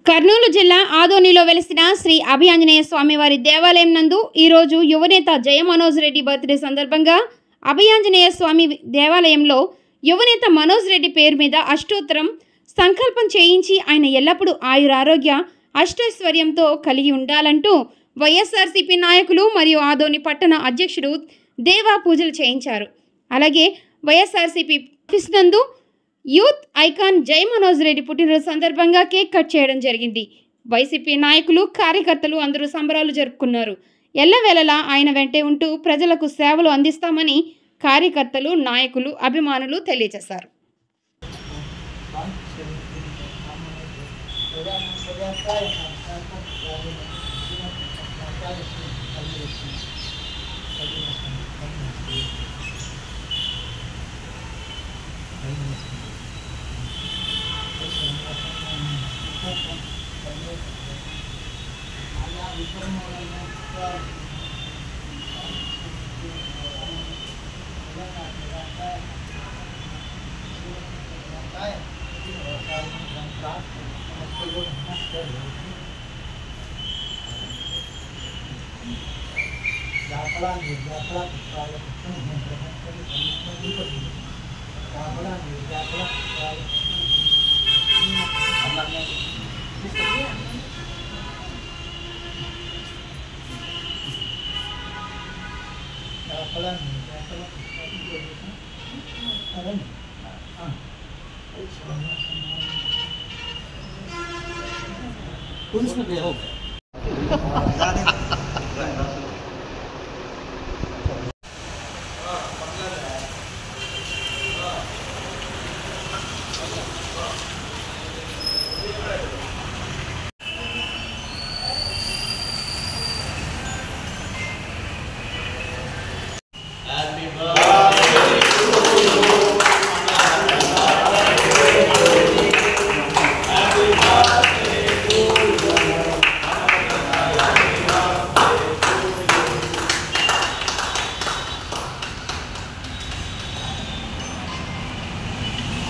కర్నూలు జిల్లా ఆదోనిలో వెలిసిన శ్రీ అభయాంజనేయ స్వామివారి దేవాలయం నందు ఈరోజు యువనేత జయ మనోజ్ రెడ్డి బర్త్డే సందర్భంగా అభయాంజనేయ స్వామి దేవాలయంలో యువనేత మనోజ్ రెడ్డి పేరు మీద అష్టోత్తరం సంకల్పం చేయించి ఆయన ఎల్లప్పుడూ ఆయురారోగ్య అష్టైశ్వర్యంతో కలిగి ఉండాలంటూ వైఎస్ఆర్సీపీ నాయకులు మరియు ఆదోని పట్టణ అధ్యక్షుడు దేవా పూజలు చేయించారు. అలాగే వైఎస్ఆర్సీపీ ఆఫీస్ నందు యూత్ ఐకాన్ జయ మనోజ్ రెడ్డి పుట్టినరోజు సందర్భంగా కేక్ కట్ చేయడం జరిగింది. వైసీపీ నాయకులు కార్యకర్తలు అందరూ సంబరాలు జరుపుకున్నారు. ఎల్లవేళలా ఆయన వెంటే ఉంటూ ప్రజలకు సేవలు అందిస్తామని కార్యకర్తలు, నాయకులు, అభిమానులు తెలియజేశారు.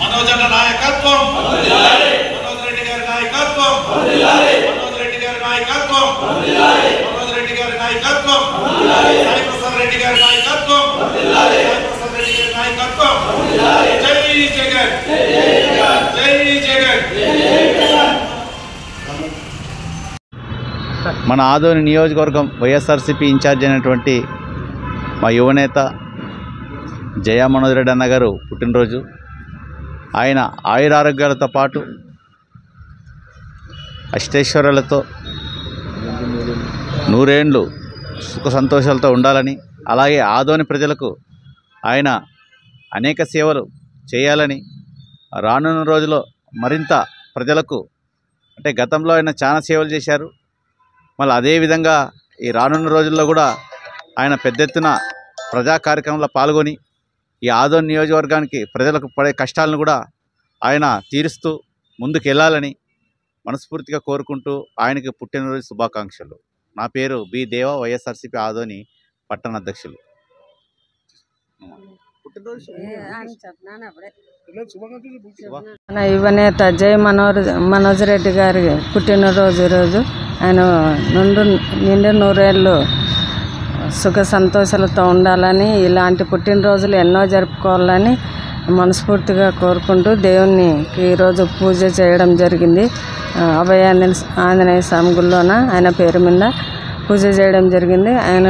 మనోజ్ అన్న నాయకత్వం, మనోజ్ రెడ్డి గారి నాయకత్వం, మనోజ్ రెడ్డి గారి నాయకత్వం, మనోజ్ రెడ్డి గారి నాయకత్వం, సాయి ప్రసాద్ రెడ్డి గారి నాయకత్వం, సాయి ప్రసాద్ రెడ్డి గారి నాయకత్వం. జై జగన్, జై జగన్. మన ఆదోని నియోజకవర్గం వైఎస్ఆర్సీపీ ఇన్ఛార్జ్ అయినటువంటి మా యువనేత జయ మనోజ్ రెడ్డి అన్న గారు పుట్టినరోజు. ఆయన ఆయురారోగ్యాలతో పాటు అష్టైశ్వర్యాలతో నూరేండ్లు సుఖ సంతోషాలతో ఉండాలని, అలాగే ఆదోని ప్రజలకు ఆయన అనేక సేవలు చేయాలని, రానున్న రోజుల్లో మరింత ప్రజలకు అంటే గతంలో ఆయన చాలా సేవలు చేశారు. మళ్ళీ అదేవిధంగా ఈ రానున్న రోజుల్లో కూడా ఆయన పెద్ద ఎత్తున ప్రజా కార్యక్రమంలో పాల్గొని ఈ ఆదోని నియోజకవర్గానికి ప్రజలకు పడే కష్టాలను కూడా ఆయన తీరుస్తూ ముందుకు వెళ్ళాలని మనస్ఫూర్తిగా కోరుకుంటూ ఆయనకి పుట్టినరోజు శుభాకాంక్షలు. నా పేరు బి దేవా, వైఎస్ఆర్సీపీ ఆదోని పట్టణ అధ్యక్షులు. మన యువనేత జయ మనోజ్ రెడ్డి గారి పుట్టినరోజు ఈరోజు. ఆయన నిండు నూరేళ్ళు సుఖ సంతోషాలతో ఉండాలని, ఇలాంటి పుట్టినరోజులు ఎన్నో జరుపుకోవాలని మనస్ఫూర్తిగా కోరుకుంటూ దేవునికి ఈరోజు పూజ చేయడం జరిగింది. అభయాంజనేయ స్వామి గుళ్ళోన ఆయన పేరు మీద పూజ చేయడం జరిగింది. ఆయన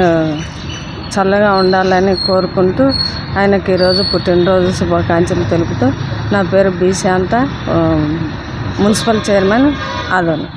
చల్లగా ఉండాలని కోరుకుంటూ ఆయనకి ఈరోజు పుట్టినరోజు శుభాకాంక్షలు తెలుపుతూ, నా పేరు బి శాంత, మున్సిపల్ చైర్మన్ ఆదోని.